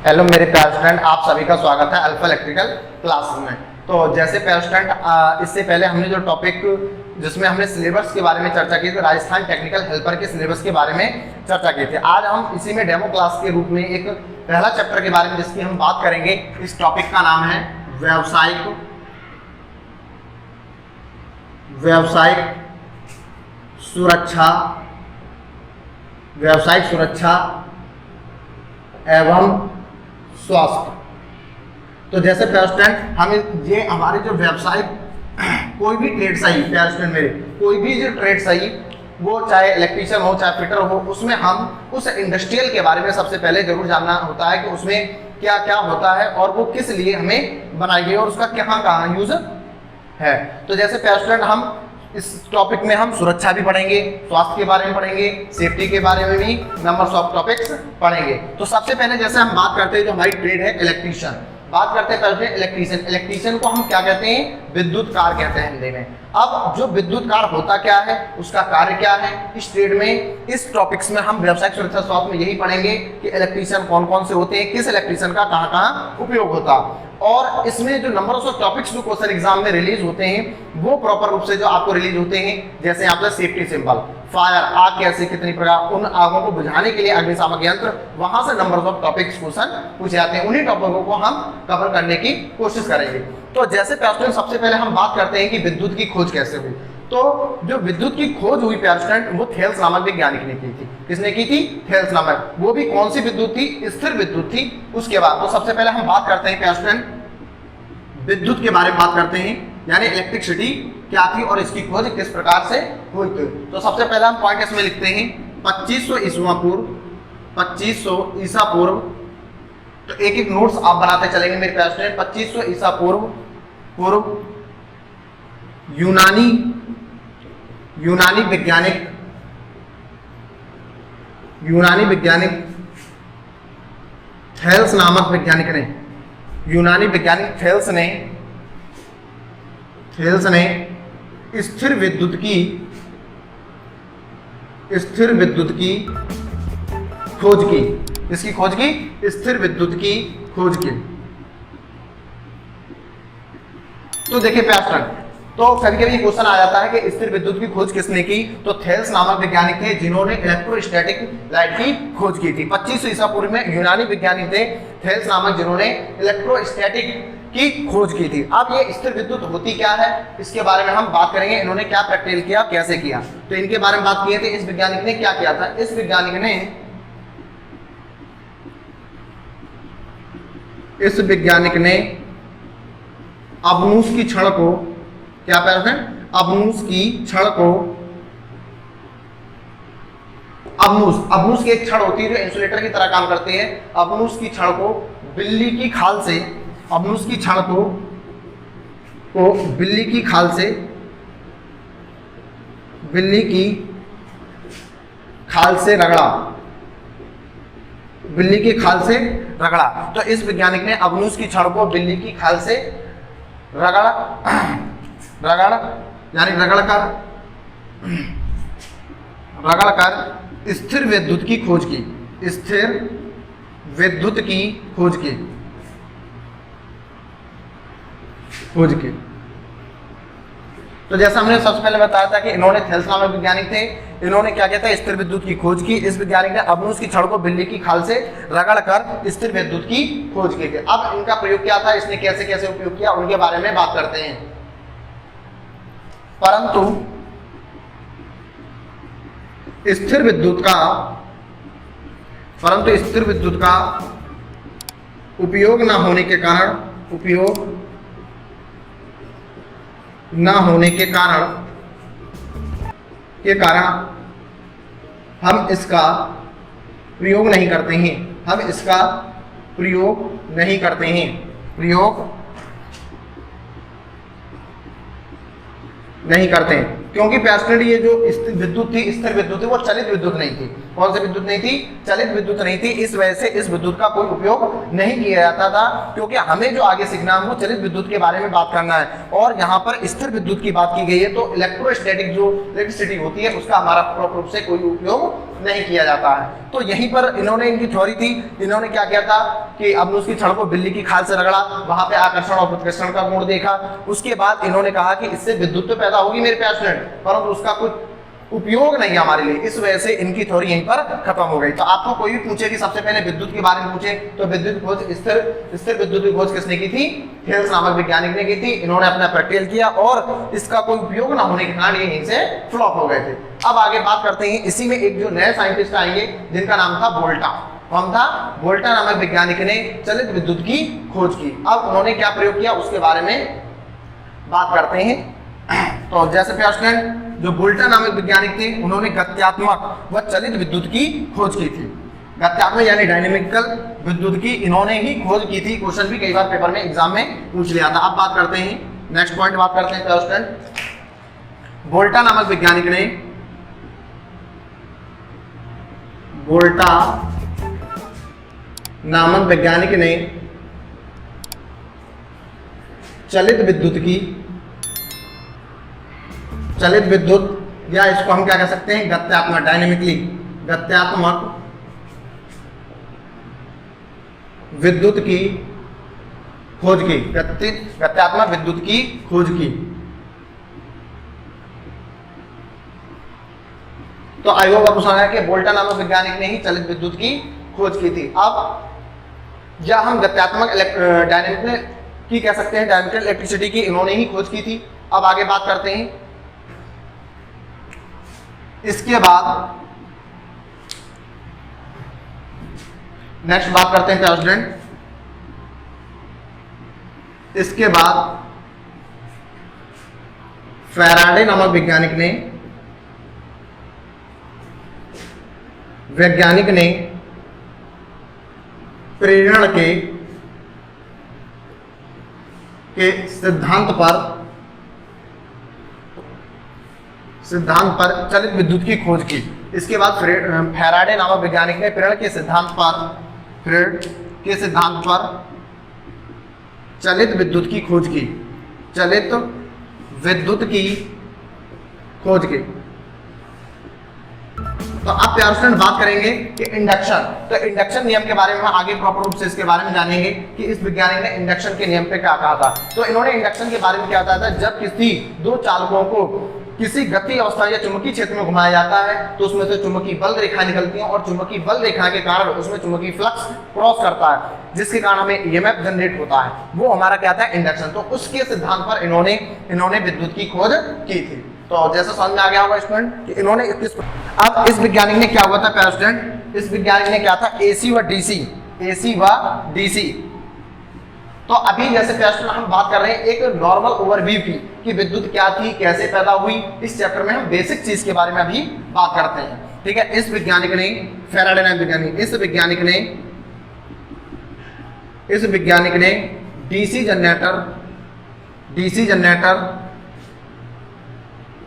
Hello मेरे प्यारे student, आप सभी का स्वागत है अल्फा इलेक्ट्रिकल क्लास में। तो जैसे प्यारे स्टूडेंट, इससे पहले हमने जो टॉपिक जिसमें हमने सिलेबस के बारे में चर्चा की थी, राजस्थान टेक्निकल हेल्पर के सिलेबस के बारे में चर्चा की थी। आज हम इसी में डेमो क्लास के रूप में एक पहला चैप्टर के बारे में जिसकी हम बात करेंगे। इस टॉपिक का नाम है व्यावसायिक सुरक्षा एवं स्वास्थ्य। तो जैसे प्यारे स्टूडेंट, हम ये हमारे जो व्यावसायिक कोई भी ट्रेड सही प्यारे स्टूडेंट मेरे कोई भी जो ट्रेड सही, वो चाहे इलेक्ट्रीशियन हो चाहे फिटर हो, उसमें हम उस इंडस्ट्रियल के बारे में सबसे पहले जरूर जानना होता है कि उसमें क्या क्या होता है और वो किस लिए हमें बनाई गई और उसका कहाँ यूज है। तो जैसे प्यारे स्टूडेंट, हम इस टॉपिक में हम सुरक्षा भी पढ़ेंगे, स्वास्थ्य के बारे में पढ़ेंगे, सेफ्टी के बारे में भी नंबर्स ऑफ टॉपिक्स पढ़ेंगे। तो सबसे पहले जैसे हम बात करते हैं, जो हमारी ट्रेड है इलेक्ट्रीशियन, बात करते हैं पहले इलेक्ट्रीशियन को हम क्या कहते हैं? विद्युत कार कहते हैं हिंदी में। अब जो विद्युत कार होता क्या है, उसका कार्य क्या है, इस ट्रेड में इस टॉपिक्स में हम व्यावसायिक सुरक्षा स्वास्थ्य में यही पढ़ेंगे कि इलेक्ट्रीशियन कौन कौन से होते हैं, किस इलेक्ट्रीशियन का कहाँ कहाँ उपयोग होता। और इसमें जो नंबर ऑफ टॉपिक्स जो क्वेश्चन एग्जाम में रिलीज होते हैं वो प्रॉपर रूप से जो आपको रिलीज होते हैं, जैसे यहाँ पे सेफ्टी सिंबल, फायर, आग कैसे कितनी प्रकार, उन आगों को बुझाने के लिए अग्निशामक यंत्र, वहां से नंबर ऑफ टॉपिक्स क्वेश्चन पूछे जाते हैं। उन्हीं टॉपिकों को हम कवर करने की कोशिश करेंगे। तो जैसे प्यारे सबसे पहले हम बात करते हैं कि विद्युत की खोज कैसे हुई। तो जो विद्युत की खोज हुई प्यारे स्टूडेंट, वो थेल्स नामक वैज्ञानिक ने की थी। किसने की थी? थेल्स नामक। वो भी कौन सी विद्युत थी? स्थिर विद्युत थी। उसके बाद तो सबसे पहले हम बात करते हैं प्यारे स्टूडेंट विद्युत के बारे में बात करते हैं, यानी इलेक्ट्रिसिटी क्या थी और इसकी खोज किस प्रकार से हुई थी। तो सबसे पहले हम पॉइंट इसमें लिखते हैं 2500 ईसा पूर्व। तो एक एक नोट्स आप बनाते चलेंगे मेरे प्यारे स्टूडेंट। 2500 ईसा पूर्व यूनानी वैज्ञानिक थेल्स नामक वैज्ञानिक ने, यूनानी वैज्ञानिक थेल्स ने स्थिर विद्युत की खोज की। इसकी खोज की? स्थिर विद्युत की खोज की। तो देखिए प्यारे, तो कभी कभी क्वेश्चन आ जाता है कि स्थिर विद्युत की खोज किसने की? तो थेल्स नामक वैज्ञानिक थे जिन्होंने इलेक्ट्रोस्टैटिक लाइट की खोज की थी। 2500 ईसा पूर्व में यूनानी वैज्ञानिक थे थेल्स नामक, जिन्होंने इलेक्ट्रोस्टैटिक की खोज की थी। अब ये स्थिर विद्युत होती क्या है, इसके बारे में हम बात करेंगे। इन्होंने क्या प्रैक्टिकल किया, कैसे किया, तो इनके बारे में बात की थी। इस वैज्ञानिक ने क्या किया था? इस वैज्ञानिक ने अबनूस की छड़ को, क्या कहते हैं? अबनूस की एक छड़ होती है जो इंसुलेटर की तरह काम करती है। अबनूस की छड़ को बिल्ली की खाल से, अबनूस की छड़ को बिल्ली की खाल से रगड़ा। तो इस वैज्ञानिक ने अबनूस की छड़ को बिल्ली की खाल से रगड़ कर स्थिर विद्युत की खोज की। तो जैसा हमने सबसे पहले बताया था कि इन्होंने थेल्स नामक वैज्ञानिक थे, इन्होंने क्या किया था? स्थिर विद्युत की खोज की। इस वैज्ञानिक ने अबनूस की छड़ को बिल्ली की खाल से रगड़ कर स्थिर विद्युत की खोज की थी। अब इनका प्रयोग क्या था, इसने कैसे कैसे उपयोग किया, उनके बारे में बात करते हैं। परंतु स्थिर विद्युत का उपयोग न होने के कारण हम इसका प्रयोग नहीं करते हैं क्योंकि प्यारे ये जो विद्युत थी, स्थिर विद्युत थी, वो चलित विद्युत नहीं थी। कौन सी विद्युत नहीं थी? चलित विद्युत नहीं थी। इस वजह से इस विद्युत का कोई उपयोग नहीं किया जाता था, क्योंकि हमें जो आगे सीखना है वो चलित विद्युत के बारे में बात करना है। और यहाँ पर स्थिर विद्युत की बात की गई है, तो इलेक्ट्रोस्टैटिक जो इलेक्ट्रिसिटी होती है उसका हमारा प्रॉपर रूप से कोई उपयोग नहीं किया जाता है। तो यहीं पर इन्होंने, इनकी थ्योरी थी, इन्होंने क्या किया था कि अब उसकी छड़ को बिल्ली की खाल से रगड़ा, वहां पे आकर्षण और प्रतिकर्षण का गुण देखा। उसके बाद इन्होंने कहा कि इससे विद्युत तो पैदा होगी मेरे प्यारे स्टूडेंट, परंतु उसका कुछ उपयोग नहीं है हमारे लिए, इस वजह से इनकी थ्योरी यहीं पर खत्म हो गई। तो आपको कोई भी पूछे कि सबसे पहले विद्युत के बारे में पूछे तो विद्युत खोज, स्थिर विद्युत की खोज किसने की थी? थेल्स नामक वैज्ञानिक ने की थी। इन्होंने अपना प्रैक्टिकल किया और इसका कोई उपयोग ना होने के कारण ये यहीं से फ्लॉप हो गए थे। अब आगे बात करते हैं, इसी में एक जो नए साइंटिस्ट आएंगे जिनका नाम था वोल्टा। कौन था? वोल्टा नामक वैज्ञानिक ने चलित विद्युत की खोज की। अब उन्होंने क्या प्रयोग किया उसके बारे में बात करते हैं। तो जैसे प्यारे स्टूडेंट, जो वोल्टा नामक वैज्ञानिक थे उन्होंने गत्यात्मक व चलित विद्युत की खोज की थी। गत्यात्मक यानी डायनेमिकल विद्युत की इन्होंने ही खोज की थी। क्वेश्चन भी कई बार पेपर में एग्जाम में पूछ लिया था। अब बात करते हैं, नेक्स्ट पॉइंट बात करते हैं प्यारे स्टूडेंट, वोल्टा नामक वैज्ञानिक ने, वोल्टा नामक वैज्ञानिक ने चलित विद्युत या इसको हम क्या कह सकते हैं, गत्यात्मक, डायनेमिकली गत्यात्मक विद्युत की खोज की, गत्यात्मक विद्युत की खोज की। तो आई होप आपको समझ आया कि वोल्टा नामक वैज्ञानिक ने ही चलित विद्युत की खोज की थी। अब या हम गत्यात्मक डायनेमिक की कह सकते हैं, डायनेमिकल इलेक्ट्रिसिटी की इन्होंने ही खोज की थी। अब आगे बात करते हैं, इसके बाद नेक्स्ट बात करते हैं प्यारे स्टूडेंट, इसके बाद फैराडे नामक वैज्ञानिक ने प्रेरण के सिद्धांत पर चलित विद्युत की खोज की। इसके बाद फैराडे नामक वैज्ञानिक ने प्रेरण के सिद्धांत पर चलित विद्युत की खोज की, चलित विद्युत की खोज की। तो अब प्यारे स्टूडेंट बात करेंगे कि इंडक्शन, तो इंडक्शन नियम के बारे में आगे प्रॉपर रूप से इसके बारे में जानेंगे कि इस वैज्ञानिक ने इंडक्शन के नियम पे क्या कहा था। तो इन्होंने इंडक्शन के बारे में क्या बताया था, जब किसी दो चालकों को किसी गति अवस्था या चुंबकीय क्षेत्र में घुमाया जाता है तो उसमें से चुंबकीय बल रेखाएं निकलती हैं और चुंबकीय बल रेखा के कारण उसमें चुंबकीय फ्लक्स क्रॉस करता है, जिसके कारण हमें ईएमएफ जनरेट होता है, वो हमारा क्या था, इंडक्शन। तो उसके सिद्धांत पर इन्होंने विद्युत की खोज की थी। तो जैसा समझ में आ गया होगा स्टूडेंट कि इन्होंने अब इस वैज्ञानिक ने क्या हुआ था प्यारे स्टूडेंट, इस वैज्ञानिक ने क्या था, एसी व डीसी। तो अभी जैसे प्यारे स्टूडेंट हम बात कर रहे हैं एक नॉर्मल ओवरव्यू की कि विद्युत क्या थी, कैसे पैदा हुई। इस चैप्टर में हम बेसिक चीज के बारे में अभी बात करते हैं, ठीक है। इस वैज्ञानिक ने, फैराडे नामक वैज्ञानिक, इस वैज्ञानिक ने डीसी जनरेटर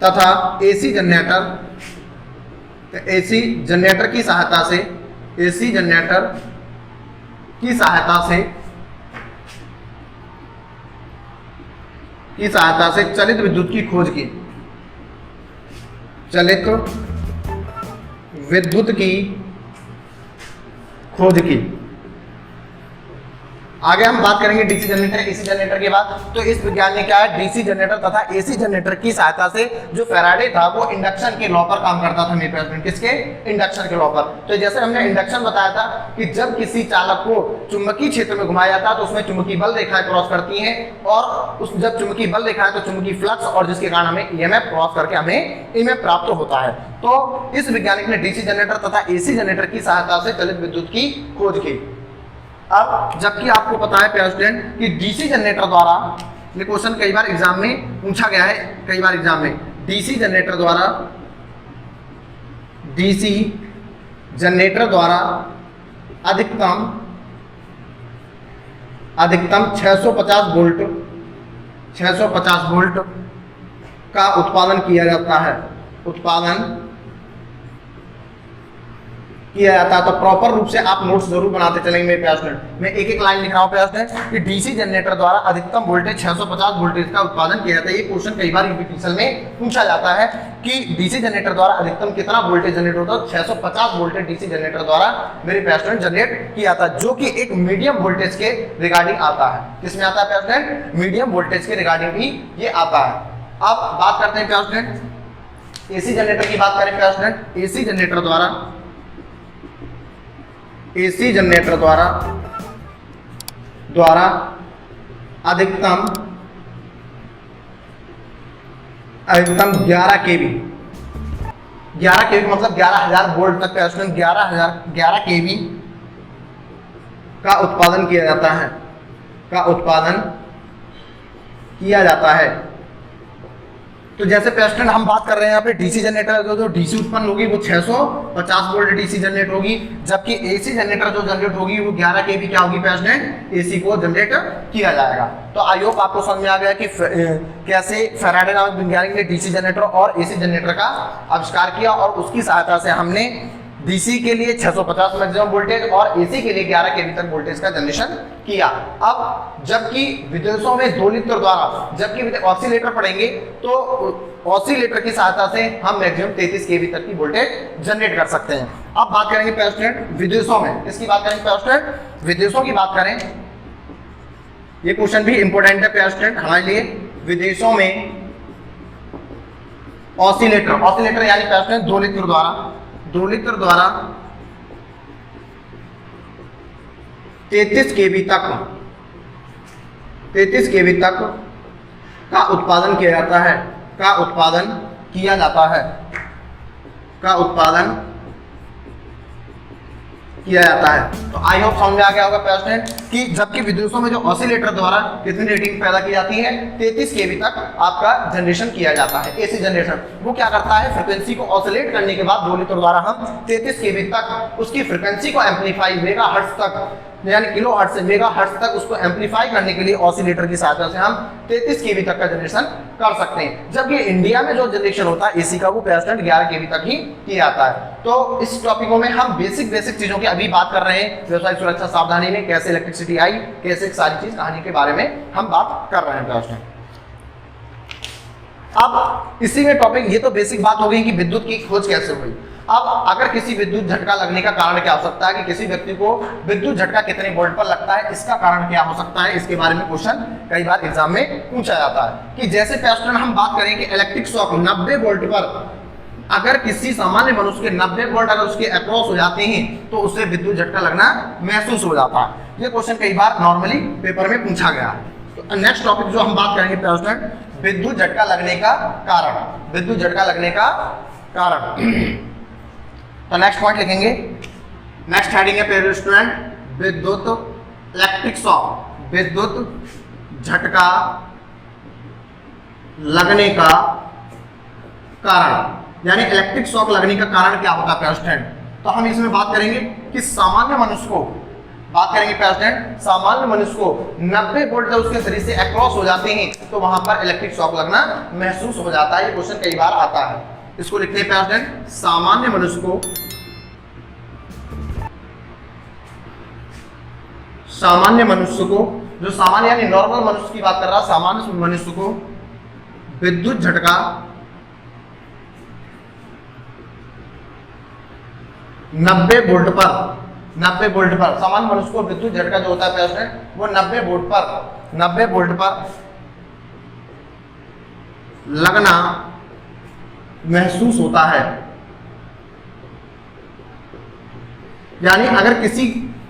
तथा एसी जनरेटर की सहायता से चलित विद्युत की खोज की, चलित विद्युत की खोज की। आगे हम बात करेंगे डीसी जनरेटर, एसी जनरेटर के बाद। तो इस विज्ञान ने क्या है, डीसी जनरेटर तथा एसी जनरेटर की सहायता से, जो फैराडे था वो इंडक्शन के लॉ पर काम करता था मेरे पास, किसके, इंडक्शन के लॉ पर। तो जैसे हमने इंडक्शन बताया था कि जब किसी चालक को चुंबकीय क्षेत्र में घुमाया जाता है तो उसमें चुंबकीय बल रेखाएं क्रॉस करती हैं और जब चुंबकीय बल रेखाएं तो चुंबकीय फ्लक्स, और जिसके कारण हमें ईएमएफ क्रॉस करके हमें ईएमएफ प्राप्त होता है। तो इस वैज्ञानिक ने डीसी जनरेटर तथा एसी जनरेटर की सहायता से चलित विद्युत की खोज की। अब जबकि आपको पता है प्यारे स्टूडेंट कि डीसी जनरेटर द्वारा, ये क्वेश्चन कई बार एग्जाम में पूछा गया है, कई बार एग्जाम में, डीसी जनरेटर द्वारा अधिकतम 650 वोल्ट का उत्पादन किया जाता है, किया जाता है। तो प्रॉपर रूप से आप नोट्स जरूर बनाते चलेंगे मेरे प्यारे स्टूडेंट। मैं एक एक लाइन लिख रहा हूँ प्यारे स्टूडेंट कि डीसी जनरेटर द्वारा अधिकतम वोल्टेज 650 वोल्टेज का उत्पादन किया जाता है। ये क्वेश्चन कई बार यूपीपीसीएल में पूछा जाता है कि डीसी जनरेटर द्वारा अधिकतम कितना वोल्टेज जनरेट होता है। 650 वोल्टेज डीसी जनरेटर द्वारा मेरे प्यारे स्टूडेंट जनरेट किया जाता है, जो कि एक मीडियम वोल्टेज के रिगार्डिंग आता है। किसमें आता है प्यारे स्टूडेंट? मीडियम वोल्टेज के रिगार्डिंग भी ये आता है। अब बात करते हैं प्यारे स्टूडेंट एसी जनरेटर की बात करें प्यारे स्टूडेंट। एसी जनरेटर द्वारा अधिकतम 11 केवी, 11 केवी मतलब 11,000 वोल्ट तक का 11 केवी का उत्पादन किया जाता है। तो जैसे पेस्टेंट हम बात कर रहे हैं यहाँ पे डीसी जनरेटर जो डीसी उत्पन्न होगी वो 650 वोल्ट डीसी जनरेट होगी, जबकि एसी जनरेटर जो जनरेट होगी वो 11 केवी क्या होगी पेस्टेंट? एसी को जनरेट किया जाएगा। तो आई होप आपको समझ में आ गया कि कैसे फैराडे नामक वैज्ञानिक ने डीसी जनरेटर और एसी जनरेटर का आविष्कार किया और उसकी सहायता से हमने डीसी के लिए 650 मैक्सिमम वोल्टेज और एसी के लिए 11 केवी तक वोल्टेज का जनरेशन किया। अब जबकि विदेशों में 2 लित्र द्वारा जबकि ऑसिलेटर पढ़ेंगे तो ऑसिलेटर की सहायता से हम मैक्सिमम 33 केवी तक की वोल्टेज जनरेट कर सकते हैं। अब बात करेंगे प्यारे स्टूडेंट विदेशों में, किसकी बात करेंगे प्यारे स्टूडेंट? विदेशों की बात करें। ये क्वेश्चन भी इंपॉर्टेंट है प्यारे स्टूडेंट हमारे लिए। विदेशों में ऑसिलेटर यानी प्यारे स्टूडेंट 2 लित्र द्वारा 33 केवी तक का उत्पादन किया जाता है। तो आई होप समझ में आ गया होगा प्यारे स्टूडेंट कि जबकि विदेशों में जो ऑसिलेटर द्वारा कितनी रेटिंग पैदा की जाती है 33 केवी तक आपका जनरेशन किया जाता है। एसी जनरेटर वो क्या करता है? फ्रीक्वेंसी को ऑसिलेट करने के बाद 2 लित्र द्वारा हम 33 केवी तक उसकी फ्रीक्वेंसी को एम्पलीफाई मेगाहर्ट्ज तक यानी किलोहर्ट्ज से मेगाहर्ट्ज तक उसको एम्पलीफाई करने के लिए ऑसिलेटर की सहायता से हम 33 केवी तक का जनरेशन कर सकते हैं। जबकि इंडिया में जो जनरेशन होता है एसी का वो 11 केवी तक ही किया जाता है। तो इस टॉपिकों में हम बेसिक चीजों की अभी बात कर रहे हैं। व्यवसायिक सुरक्षा सावधानी में कैसे इलेक्ट्रिसिटी आई, कैसे सारी चीज कहानी के बारे में हम बात कर रहे हैं। अब इसी में टॉपिक ये तो बेसिक बात हो गई कि विद्युत की खोज कैसे हुई। अब अगर किसी विद्युत झटका लगने का कारण क्या हो सकता है कि किसी व्यक्ति को विद्युत झटका कितने वोल्ट पर लगता है, इसका कारण क्या हो सकता है, इसके बारे में क्वेश्चन कई बार एग्जाम में पूछा जाता है। कि जैसे पैस्टन हम बात करें कि इलेक्ट्रिक शॉक 90 वोल्ट पर अगर किसी सामान्य मनुष्य के 90 वोल्ट अगर उसके अक्रॉस हो जाते हैं तो उसे विद्युत झटका लगना महसूस हो जाता है। ये क्वेश्चन कई बार नॉर्मली पेपर में पूछा गया है। तो नेक्स्ट टॉपिक जो हम बात करेंगे पैस्टन विद्युत झटका लगने का कारण। तो नेक्स्ट पॉइंट लिखेंगे, नेक्स्ट हेडिंग है पेपर स्टूडेंट विद्युत इलेक्ट्रिक शॉक, विद्युत झटका लगने का कारण यानी इलेक्ट्रिक शॉक लगने का कारण क्या होता है पेपर स्टूडेंट। तो हम इसमें बात करेंगे कि सामान्य मनुष्य को 90 वोल्ट जब उसके शरीर से अक्रॉस हो जाते हैं तो वहां पर इलेक्ट्रिक शॉक लगना महसूस हो जाता है। ये क्वेश्चन कई बार आता है। इसको लिखते हैं प्रेसिडेंट सामान्य मनुष्य को जो सामान्य यानी नॉर्मल मनुष्य की बात कर रहा है, सामान्य मनुष्य को विद्युत झटका 90 वोल्ट पर सामान्य मनुष्य को विद्युत झटका जो होता है प्रेसिडेंट वो 90 वोल्ट पर लगना महसूस होता है। यानी अगर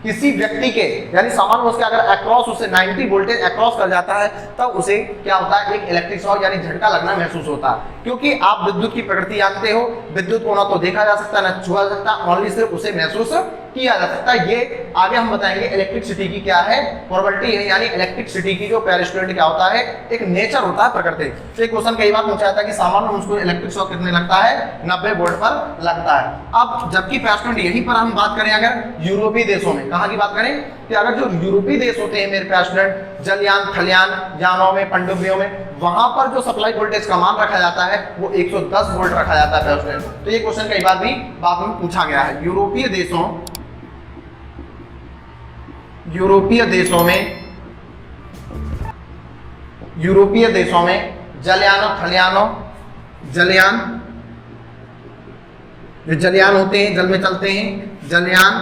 किसी व्यक्ति के यानी सामान्य मनुष्य अगर अक्रॉस उसे 90 वोल्टेज अक्रॉस कर जाता है तब उसे क्या होता है, एक इलेक्ट्रिक शॉक यानी झटका लगना महसूस होता है। क्योंकि आप विद्युत की प्रकृति जानते हो, विद्युत को ना तो देखा जा सकता ना छुआ जा सकता, ओनली सिर्फ उसे महसूस किया जा सकता है। ये आगे हम बताएंगे इलेक्ट्रिसिटी की क्या है प्रोबेबिलिटी है, यानी इलेक्ट्रिसिटी की जो प्यारे स्टूडेंट क्या होता है, एक नेचर होता है, प्रकृति। तो एक क्वेश्चन कई बार पूछा जाता है कि सामान्य उसको इलेक्ट्रिक शॉक कितने लगता है, 90 वोल्ट पर लगता है। अब जबकि प्यारे स्टूडेंट यहीं पर हम बात करें अगर यूरोपीय देशों में, कहाँ की बात करें कि अगर जो यूरोपीय देश होते हैं मेरे प्यारे स्टूडेंट, जलयान थलयान यानों में पनडुब्बियों में, वहां पर जो सप्लाई वोल्टेज का मान रखा जाता है वो 110 वोल्ट रखा जाता है प्यारे स्टूडेंट। तो ये क्वेश्चन कई बार भी बाद में पूछा गया है। यूरोपीय देशों में जलयानों थलयानों, जलयान जो जलयान होते हैं, जल में चलते हैं, जलयान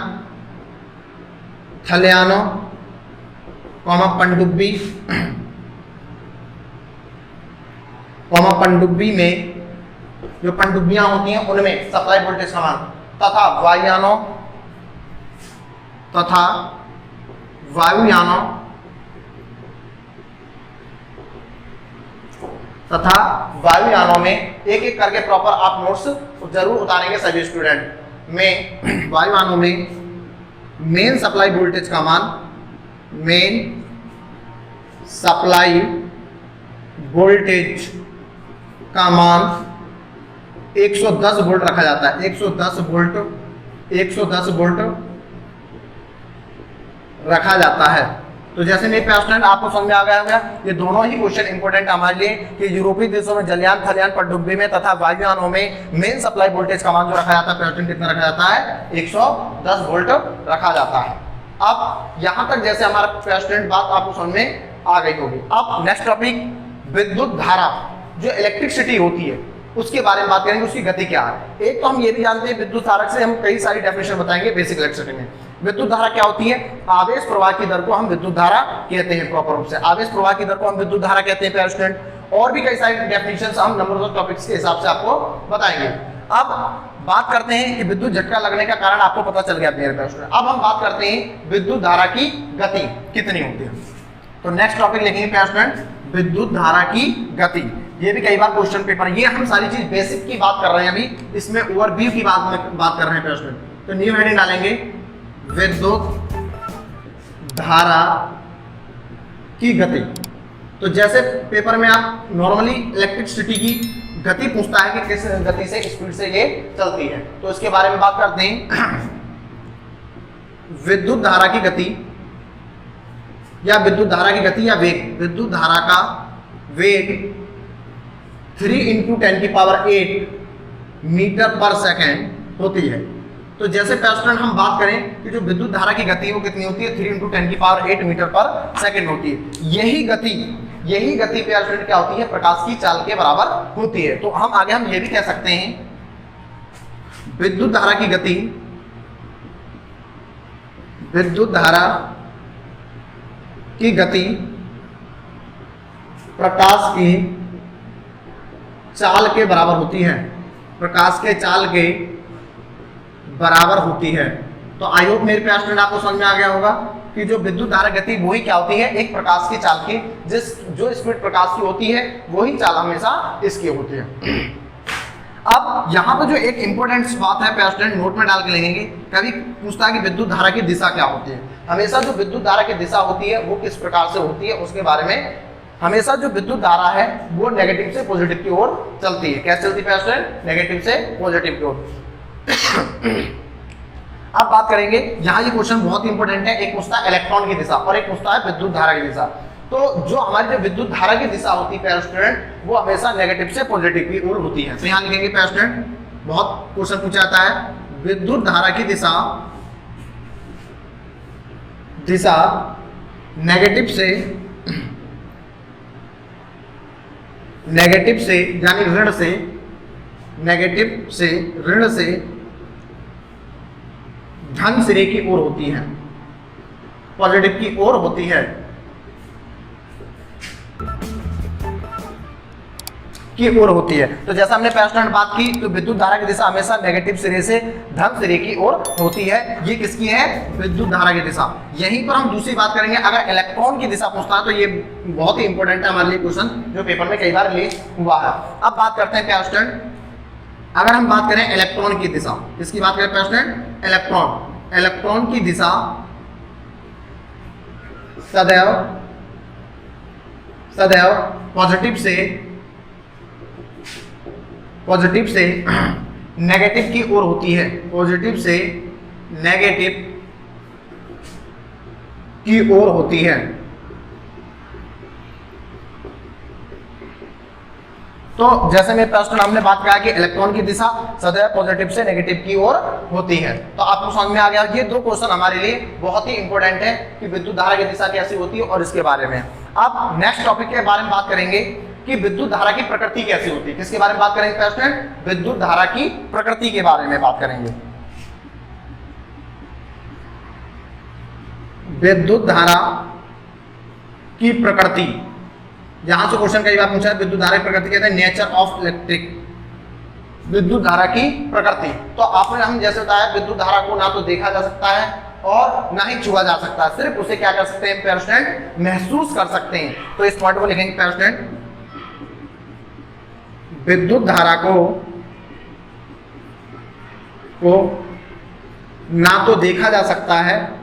थलयानों पनडुब्बी में जो पनडुब्बियां होती हैं उनमें सप्लाई वोल्टेज का मान, तथा वायुयानों में एक एक करके प्रॉपर आप नोट्स जरूर उतारेंगे सभी स्टूडेंट। में वायुयानों में मेन सप्लाई वोल्टेज का मान, मेन सप्लाई वोल्टेज का मान 110 वोल्ट रखा जाता है। 110 वोल्ट रखा जाता है। तो जैसे मेरे प्यारे स्टूडेंट आपको समझ में आ गया होगा, ये दोनों ही क्वेश्चन इंपॉर्टेंट हमारे लिए कि यूरोपीय देशों में जलयान थलयान पनडुब्बी में तथा वायुयानों में मेन सप्लाई वोल्टेज का मान जो रखा जाता है प्यारे स्टूडेंट कितना रखा जाता है, 110 वोल्ट रखा जाता है। अब यहां तक जैसे हमारा प्यारे स्टूडेंट बात आपको समझ में आ गई होगी। अब नेक्स्ट टॉपिक विद्युत धारा, जो इलेक्ट्रिसिटी होती है उसके बारे में बात करेंगे, उसकी गति क्या है। एक तो हम ये भी जानते हैं विद्युत धारा से हम कई सारी डेफिनेशन बताएंगे बेसिक इलेक्ट्रिसिटी में। विद्युत धारा क्या होती है, आवेश प्रवाह की दर को हम विद्युत धारा कहते हैं प्रॉपर रूप से, आवेश प्रवाह की दर को हम विद्युत धारा कहते हैं प्यारे स्टूडेंट। और भी कई सारी डेफिनेशन हम नंबर ऑफ टॉपिक्स के हिसाब से आपको बताएंगे। अब बात करते हैं कि विद्युत झटका लगने का कारण आपको पता चल गया मेरे प्यारे स्टूडेंट। अब हम बात करते हैं विद्युत धारा की गति कितनी होती है। तो नेक्स्ट टॉपिक लिखेंगे प्यारे स्टूडेंट, विद्युत धारा की गति। ये भी कई बार क्वेश्चन पेपर, ये हम सारी चीज बेसिक की बात कर रहे हैं अभी, इसमें ओवरव्यू की बात कर रहे हैं प्यारे स्टूडेंट। तो न्यू हेडिंग डालेंगे विद्युत धारा की गति। तो जैसे पेपर में आप नॉर्मली इलेक्ट्रिसिटी की गति पूछता है कि किस गति से स्पीड से ये चलती है, तो इसके बारे में बात करते हैं। विद्युत धारा की गति या विद्युत धारा की गति या वेग, विद्युत धारा का वेग 3 × 10⁸ मीटर पर सेकेंड होती है। तो जैसे प्यारे हम बात करें कि जो विद्युत धारा की गति वो कितनी होती है, 3 × 10⁸ मीटर पर सेकेंड होती है। यही गति प्यारे स्टूडेंट क्या होती है, प्रकाश की चाल के बराबर होती है। तो हम आगे हम ये भी कह सकते हैं विद्युत धारा की गति, विद्युत धारा की गति प्रकाश की चाल के बराबर होती है, प्रकाश के चाल के बराबर होती है। तो आई होप मेरे प्यारे स्टूडेंट आपको समझ में आ गया होगा कि जो विद्युत धारा गति वही क्या होती है, एक प्रकाश की चाल की, जो स्पीड प्रकाश की होती है वही चाल हमेशा इसकी होती है। अब यहाँ पर जो एक इंपॉर्टेंट बात है प्यारे स्टूडेंट नोट में डाल के लेंगे, कभी पूछता है कि विद्युत धारा की दिशा क्या होती है। हमेशा जो विद्युत धारा की दिशा होती है वो किस प्रकार से होती है उसके बारे में, हमेशा जो विद्युत धारा है वो नेगेटिव से पॉजिटिव की ओर चलती है। कैसे चलती है प्यारे स्टूडेंट, नेगेटिव से पॉजिटिव की ओर। अब बात करेंगे, यहाँ ये क्वेश्चन बहुत इंपॉर्टेंट है, एक पूछता है इलेक्ट्रॉन की दिशा और एक पूछता है विद्युत धारा की दिशा। तो जो हमारी जो विद्युत धारा की दिशा होती है प्यारे स्टूडेंट वो हमेशा नेगेटिव से पॉजिटिव की ओर होती है। तो यहाँ लिखेंगे प्यारे स्टूडेंट, बहुत क्वेश्चन पूछा जाता है, विद्युत धारा की दिशा नेगेटिव से यानी ऋण से, नेगेटिव से ऋण से धन सिरे की ओर होती है, पॉजिटिव की ओर होती है, की ओर होती है। तो जैसा हमने पहले बात की, तो विद्युत धारा की दिशा हमेशा नेगेटिव सिरे से धन सिरे की ओर होती है। ये किसकी है, विद्युत धारा की दिशा। यहीं पर हम दूसरी बात करेंगे, अगर इलेक्ट्रॉन की दिशा पूछता है तो ये बहुत ही इंपॉर्टेंट है हमारे लिए क्वेश्चन, जो पेपर में कई बार रिलीज हुआ है। अब बात करते हैं प्यारे, अगर हम बात करें इलेक्ट्रॉन की दिशा, किसकी बात करें प्यारे, इलेक्ट्रॉन, इलेक्ट्रॉन की दिशा सदैव सदैव पॉजिटिव से नेगेटिव की ओर होती है, पॉजिटिव से नेगेटिव की ओर होती है। तो जैसे मेरे प्रश्न हमने बात किया कि इलेक्ट्रॉन की दिशा सदैव पॉजिटिव से नेगेटिव की ओर होती है। तो आपको समझ में आ गया, ये दो क्वेश्चन हमारे लिए बहुत ही इंपॉर्टेंट है कि विद्युत धारा की दिशा कैसी होती है और इसके बारे में। अब नेक्स्ट टॉपिक के बारे में बात करेंगे कि विद्युत धारा की प्रकृति कैसी होती है। किसके बारे में बात करेंगे प्रश्न? विद्युत धारा की प्रकृति के बारे में बात करेंगे। विद्युत धारा की प्रकृति, यहां से क्वेश्चन कई बार पूछा है, विद्युत धारा की प्रकृति कहते हैं नेचर ऑफ इलेक्ट्रिक, विद्युत धारा की प्रकृति। तो आपने हम जैसे बताया विद्युत धारा को ना तो देखा जा सकता है और ना ही छुआ जा सकता है, सिर्फ उसे क्या कर सकते हैं पेरेंट, महसूस कर सकते हैं। तो इस पॉइंट को लिखेंगे पेरेंट, विद्युत धारा को ना तो देखा जा सकता है,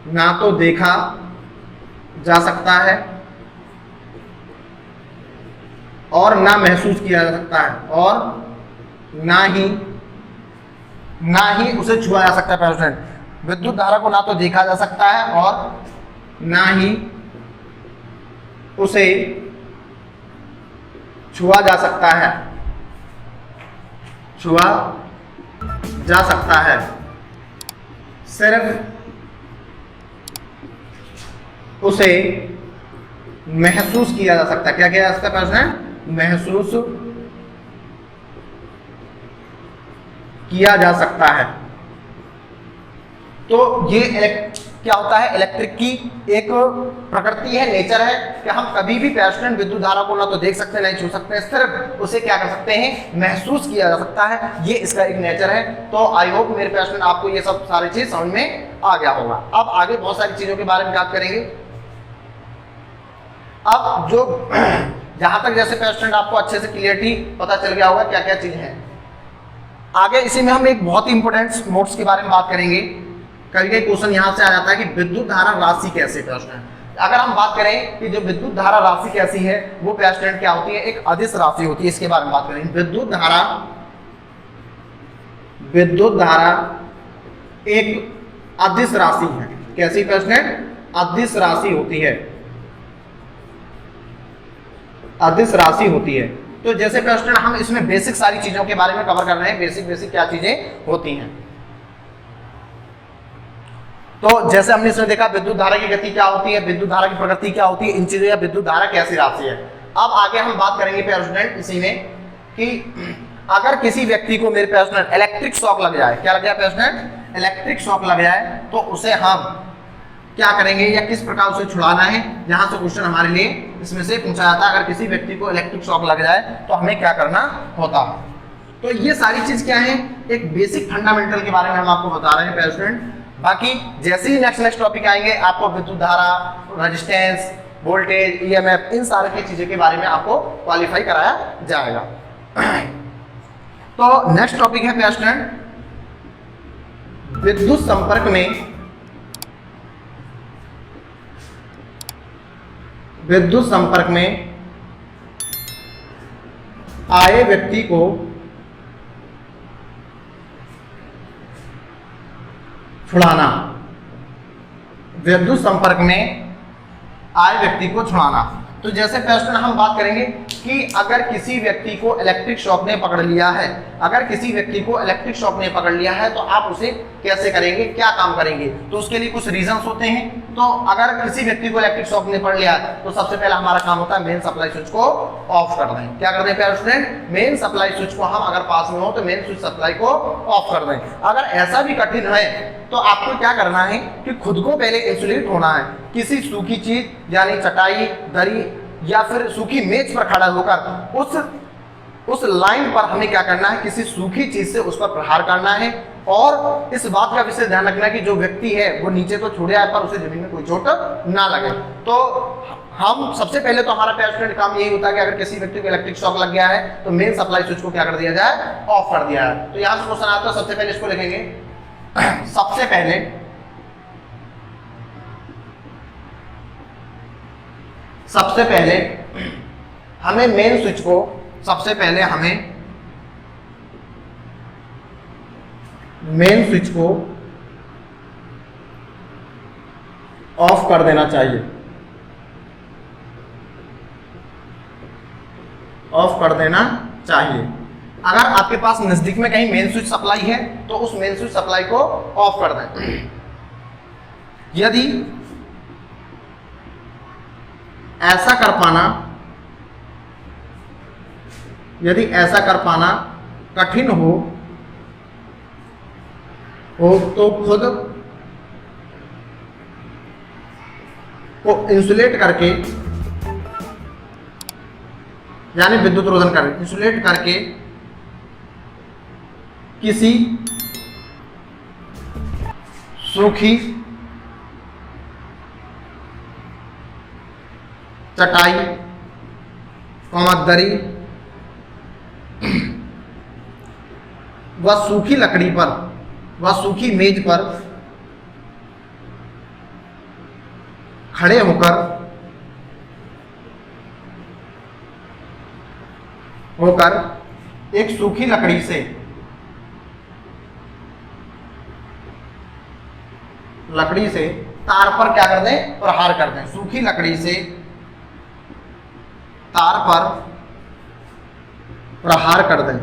ना तो देखा जा सकता है और ना महसूस किया जा सकता है, और ना ही उसे छुआ जा सकता है पेरेंट। विद्युत धारा को ना तो देखा जा सकता है और ना ही उसे छुआ जा सकता है, छुआ जा सकता है, सिर्फ उसे महसूस किया जा सकता है। क्या किया जा सकता है प्रश्न? महसूस किया जा सकता है। तो ये क्या होता है, इलेक्ट्रिक की एक प्रकृति है, नेचर है कि हम कभी भी पेरेंट विद्युत धारा को ना तो देख सकते नहीं छू सकते, सिर्फ उसे क्या कर सकते हैं, महसूस किया जा सकता है। ये इसका एक नेचर है। तो आई होप मेरे पेरेंट आपको ये सब सारी चीज समझ में आ गया होगा। अब आगे बहुत सारी चीजों के बारे में बात करेंगे। अब जो जहां तक जैसे पेरेंट आपको अच्छे से क्लियरिटी पता चल गया होगा क्या क्या चीज है, आगे इसी में हम एक बहुत ही इंपॉर्टेंट नोट्स के बारे में बात करेंगे। कई क्वेश्चन यहां से आ जाता है कि विद्युत धारा राशि कैसे प्रश्न है। अगर हम बात करें कि जो विद्युत धारा राशि कैसी है, वो पेरेंट क्या होती है, एक अदिश राशि होती है। इसके बारे में बात करेंगे। विद्युत धारा एक अदिश राशि है। कैसी प्रश्न है? अदिश राशि होती है, अदिश राशि होती है। तो जैसे प्रश्न हम इसमें बेसिक सारी चीजों के बारे में कवर कर रहे हैं, बेसिक क्या चीजें होती हैं। तो जैसे हमने इसमें देखा विद्युत धारा की गति क्या होती है, विद्युत धारा की प्रकृति क्या होती है, इन चीजों या विद्युत धारा कैसी राशि है। अब आगे हम बात करेंगे पेरेंट इसी में कि अगर किसी व्यक्ति को मेरे पेरेंट इलेक्ट्रिक शॉक लग जाए, क्या लग जाए पेरेंट, इलेक्ट्रिक शॉक लग जाए, तो उसे हम क्या करेंगे या किस प्रकार उसे छुड़ाना है। जहां से क्वेश्चन हमारे लिए इसमें से पूछा जाता है, अगर किसी व्यक्ति को इलेक्ट्रिक शॉक लग जाए तो हमें क्या करना होता। तो ये सारी चीज क्या है, एक बेसिक फंडामेंटल के बारे में हम आपको बता रहे हैं पेरेंट। बाकी जैसे ही नेक्स्ट टॉपिक आएंगे, आपको विद्युत धारा, रेजिस्टेंस, वोल्टेज, ईएमएफ, इन सारी की चीजों के बारे में आपको क्वालिफाई कराया जाएगा। तो नेक्स्ट टॉपिक है पेरेंट विद्युत संपर्क में, विद्युत संपर्क में आए व्यक्ति को छुड़ाना, विद्युत संपर्क में आए व्यक्ति को छुड़ाना। तो जैसे प्रश्न हम बात करेंगे कि अगर किसी व्यक्ति को इलेक्ट्रिक शॉक ने पकड़ लिया है, अगर किसी व्यक्ति को इलेक्ट्रिक शॉक ने पकड़ लिया है तो आप उसे कैसे करेंगे, क्या काम करेंगे। तो उसके लिए कुछ रीजंस होते हैं। तो अगर किसी व्यक्ति को इलेक्ट्रिक शॉक ने पकड़ लिया तो सबसे पहला हमारा काम होता है मेन सप्लाई स्विच को ऑफ कर दें। क्या कर दें पेरेंट, मेन सप्लाई स्विच को हम अगर पास में हो तो मेन स्विच सप्लाई को ऑफ कर दें। अगर ऐसा भी कठिन है तो आपको क्या करना है कि खुद को पहले इंसुलेट होना है, किसी सूखी चीज यानी चटाई, दरी या फिर सूखी मेज पर खड़ा होकर उस लाइन पर हमें क्या करना है, किसी सूखी चीज से उस पर प्रहार करना है। और इस बात का विशेष ध्यान रखना कि जो व्यक्ति है वो नीचे तो छुड़े आए पर उसे जमीन में कोई चोट ना लगे। तो हम सबसे पहले तो हमारा पेरेंट काम यही होता है कि अगर किसी व्यक्ति को इलेक्ट्रिक शॉक लग गया है तो मेन सप्लाई स्विच को क्या कर दिया जाए, ऑफ कर दिया है। तो यहाँ से क्वेश्चन आता है, सबसे पहले इसको लिखेंगे सबसे पहले हमें मेन स्विच को ऑफ कर देना चाहिए। अगर आपके पास नजदीक में कहीं मेन स्विच सप्लाई है तो उस मेन स्विच सप्लाई को ऑफ कर दें। यदि ऐसा कर पाना कठिन हो तो खुद को इंसुलेट करके, यानी विद्युत रोधन करके, इंसुलेट करके किसी सूखी चटाई, दरी व सूखी लकड़ी पर व सूखी मेज पर खड़े होकर एक सूखी लकड़ी से तार पर क्या कर दें, प्रहार कर दें। सूखी लकड़ी से तार पर प्रहार कर दें।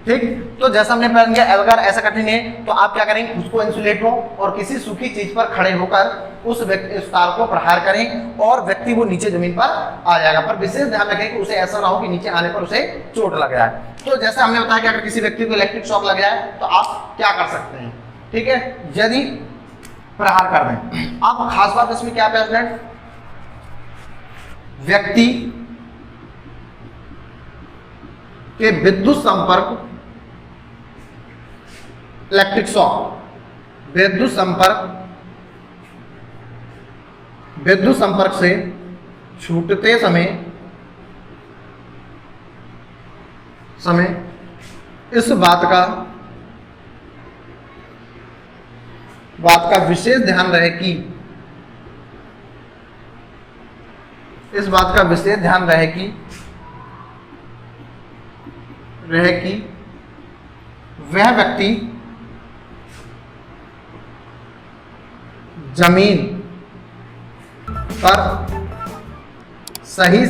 ठीक, तो जैसा हमने प्लान किया, अगर ऐसा कठिन है तो आप क्या करेंगे, उसको इंसुलेट हो और किसी सूखी चीज पर खड़े होकर उस तार को प्रहार करें और व्यक्ति वो नीचे जमीन पर आ जाएगा। पर विशेष ध्यान रखें कि उसे ऐसा ना हो कि नीचे आने पर उसे चोट लग जाए। तो जैसे हमने बताया कि अगर किसी व्यक्ति को इलेक्ट्रिक शॉक लग जाए तो आप क्या कर सकते हैं। ठीक है, यदि प्रहार कर दें। अब खास बात इसमें क्या है स्टूडेंट, व्यक्ति के विद्युत संपर्क, इलेक्ट्रिक शॉक, विद्युत संपर्क से छूटते समय इस बात का विशेष ध्यान रहे कि वह व्यक्ति जमीन पर सही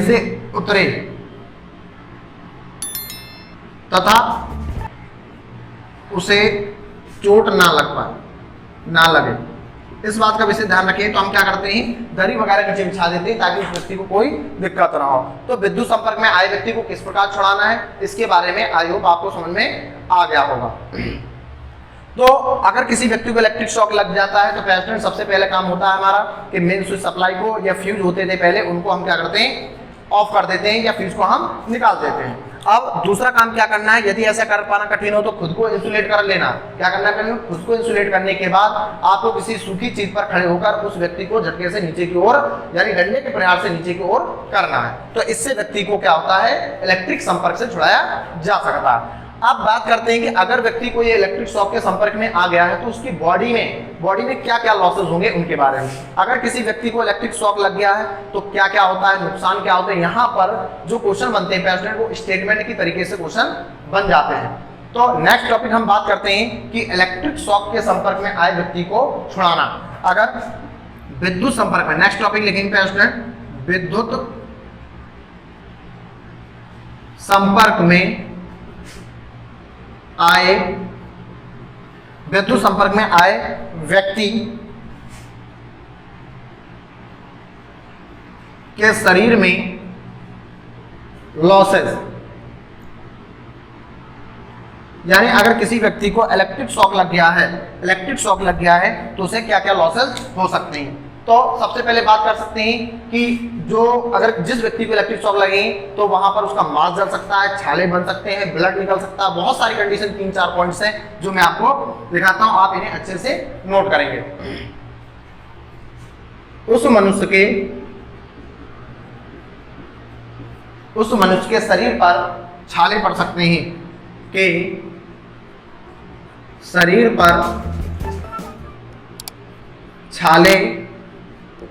से उतरे तथा उसे चोट ना लगे। इस बात का विशेष ध्यान रखें। तो हम क्या करते हैं, दरी वगैरह नीचे बिछा देते हैं ताकि उस व्यक्ति को कोई दिक्कत ना हो। तो विद्युत संपर्क में आए व्यक्ति को किस प्रकार छुड़ाना है, इसके बारे में आई होप आपको समझ में आ गया होगा। तो अगर किसी व्यक्ति को इलेक्ट्रिक शॉक लग जाता है तो प्रेसिडेंट सबसे पहले काम होता है हमारा कि मेन स्विच सप्लाई को, या फ्यूज होते थे पहले, उनको हम क्या करते हैं, ऑफ कर देते हैं या फ्यूज को हम निकाल देते हैं। अब दूसरा काम क्या करना है, यदि ऐसा कर पाना कठिन हो तो खुद को इंसुलेट कर लेना। क्या करना है, खुद को इंसुलेट करने के बाद आपको किसी सूखी चीज पर खड़े होकर उस व्यक्ति को झटके से नीचे की ओर, यानी डंडे के प्रहार से नीचे की ओर करना है। तो इससे व्यक्ति को क्या होता है, इलेक्ट्रिक संपर्क से छुड़ाया जा सकता है। अब बात करते हैं कि अगर व्यक्ति को ये इलेक्ट्रिक शॉक के संपर्क में आ गया है तो उसकी बॉडी में क्या क्या लॉसेस होंगे उनके बारे में। अगर किसी व्यक्ति को इलेक्ट्रिक शॉक लग गया है तो क्या क्या होता है, नुकसान क्या होते हैं, यहाँ पर जो क्वेश्चन बनते हैं प्रेसिडेंट वो स्टेटमेंट की तरीके से क्वेश्चन बन जाते हैं। तो नेक्स्ट टॉपिक हम बात करते हैं कि इलेक्ट्रिक शॉक के संपर्क में आए व्यक्ति को छुड़ाना। अगर विद्युत संपर्क में, नेक्स्ट टॉपिक लिखेंगे प्रेसिडेंट, विद्युत संपर्क में आए व्यक्ति के शरीर में लॉसेस, यानी अगर किसी व्यक्ति को इलेक्ट्रिक शॉक लग गया है तो उसे क्या क्या लॉसेस हो सकते हैं। तो सबसे पहले बात कर सकते हैं कि जिस व्यक्ति को इलेक्ट्रिक शॉक लगे तो वहां पर उसका मांस जल सकता है, छाले बन सकते हैं, ब्लड निकल सकता है, बहुत सारी कंडीशन, 3-4 पॉइंट्स हैं जो मैं आपको दिखाता हूं, आप इन्हें अच्छे से नोट करेंगे। उस मनुष्य के शरीर पर छाले पड़ सकते हैं, के शरीर पर छाले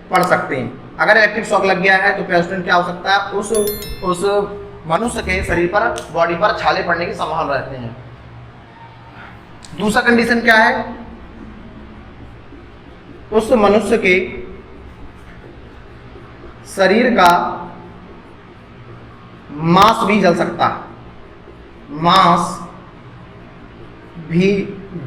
पड़ सकते हैं। अगर इलेक्ट्रिक शॉक लग गया है तो पेशेंट क्या हो सकता है, उस मनुष्य के शरीर पर, बॉडी पर छाले पड़ने की संभावना रहते हैं। दूसरा कंडीशन क्या है, उस मनुष्य के शरीर का मांस भी जल सकता है, मांस भी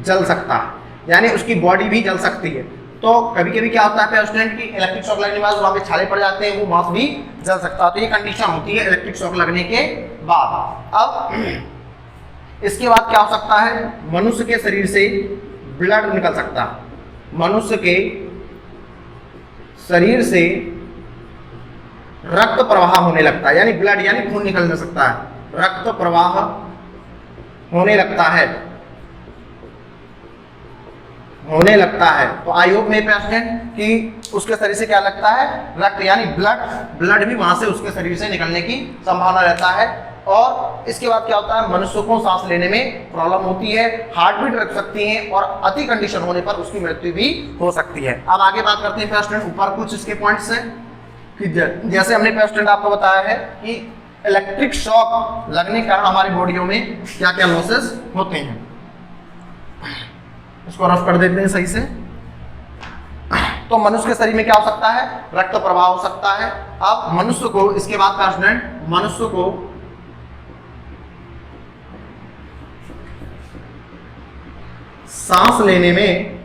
जल सकता है, यानी उसकी बॉडी भी जल सकती है। तो कभी कभी क्या होता है पेशेंट की इलेक्ट्रिक शॉक लगने के बाद वहां पे छाले पड़ जाते हैं, वो मांस भी जल सकता है। तो ये कंडीशन होती है इलेक्ट्रिक शॉक लगने के बाद। अब इसके बाद क्या हो सकता है, मनुष्य के शरीर से ब्लड निकल सकता है, मनुष्य के शरीर से रक्त प्रवाह होने लगता है, यानी ब्लड यानी खून निकलने सकता है, रक्त प्रवाह होने लगता है, होने लगता है। तो आई होप मेरे पेशेंट कि उसके शरीर से क्या लगता है, रक्त यानी ब्लड भी वहां से उसके शरीर से निकलने की संभावना रहता है। और इसके बाद क्या होता है, मनुष्य को सांस लेने में प्रॉब्लम होती है, हार्ट बीट रख सकती है और अति कंडीशन होने पर उसकी मृत्यु भी हो सकती है। अब आगे बात करते हैं पेशेंट, ऊपर कुछ इसके पॉइंट्स हैं कि जैसे हमने पेशेंट आपको बताया है कि इलेक्ट्रिक शॉक लगने के कारण हमारी बॉडियों में क्या क्या लॉसेस होते हैं। इसको रफ कर देते हैं सही से। तो मनुष्य के शरीर में क्या हो सकता है, रक्त प्रवाह हो सकता है। अब मनुष्य को, इसके बाद पेशेंट मनुष्य को सांस लेने में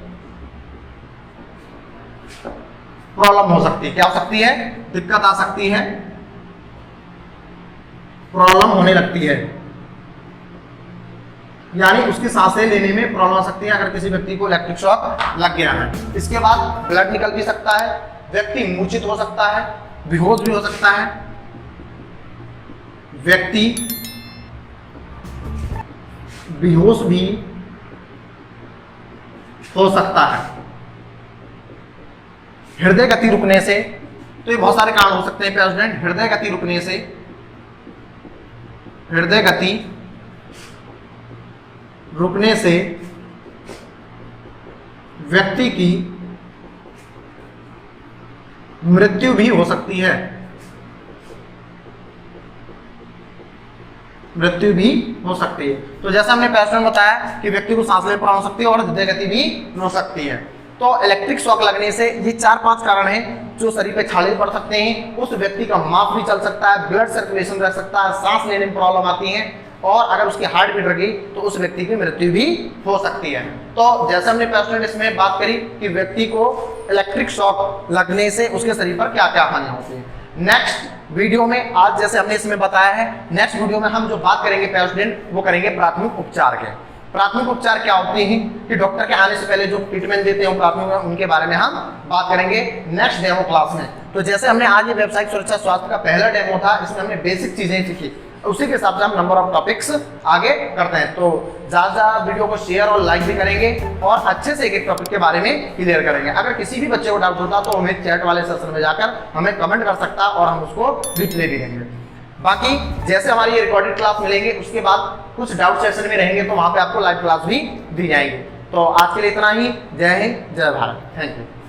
प्रॉब्लम हो सकती है, क्या हो सकती है, दिक्कत आ सकती है, प्रॉब्लम होने लगती है, यानी उसकी सांसें लेने में प्रॉब्लम आ सकती है अगर किसी व्यक्ति को इलेक्ट्रिक शॉक लग गया है। इसके बाद ब्लड निकल भी सकता है, व्यक्ति मूर्छित हो सकता है, बेहोश भी हो सकता है, व्यक्ति बेहोश भी हो सकता है। हृदय गति रुकने से, तो ये बहुत सारे कारण हो सकते हैं पेशेंट। हृदय गति रुकने से, हृदय गति रुकने से व्यक्ति की मृत्यु भी हो सकती है, मृत्यु भी हो सकती है। तो जैसा हमने पेशेंट बताया कि व्यक्ति को सांस लेने में प्रॉब्लम हो सकती है और हृदय गति भी हो सकती है। तो इलेक्ट्रिक शॉक लगने से ये 4-5 कारण हैं जो शरीर पे छाले पड़ सकते हैं, उस व्यक्ति का मांस भी चल सकता है, ब्लड सर्कुलेशन रह सकता है, सांस लेने में प्रॉब्लम आती है और अगर उसकी हार्ट बीट रही तो उस व्यक्ति की मृत्यु भी हो सकती है। तो जैसे हमने पेशेंट इसमें बात करी कि व्यक्ति को इलेक्ट्रिक शॉक लगने से उसके शरीर पर क्या क्या हानि होती है। नेक्स्ट वीडियो में, आज जैसे हमने इसमें बताया है, नेक्स्ट वीडियो में हम जो बात करेंगे पेशेंट, वो करेंगे प्राथमिक उपचार के। प्राथमिक उपचार क्या होते हैं कि डॉक्टर के आने से पहले जो ट्रीटमेंट देते हैं प्राथमिक, उनके बारे में हम बात करेंगे नेक्स्ट डेमो क्लास में। तो जैसे हमने आज ये व्यावसायिक सुरक्षा स्वास्थ्य का पहला डेमो था, इसमें हमने बेसिक चीजें सीखी, उसी के हिसाब से हम नंबर ऑफ टॉपिक्स आगे करते हैं। तो ज्यादा वीडियो को शेयर और लाइक भी करेंगे और अच्छे से एक एक टॉपिक के बारे में क्लियर करेंगे। अगर किसी भी बच्चे को डाउट होता तो हमें चैट वाले सेशन में जाकर हमें कमेंट कर सकता और हम उसको रिप्लाई भी देंगे। बाकी जैसे हमारी ये रिकॉर्डेड क्लास मिलेंगे उसके बाद कुछ डाउट सेशन में रहेंगे तो वहां पे आपको लाइव क्लास भी दी जाएगी। तो आज के लिए इतना ही। जय हिंद, जय भारत, थैंक यू।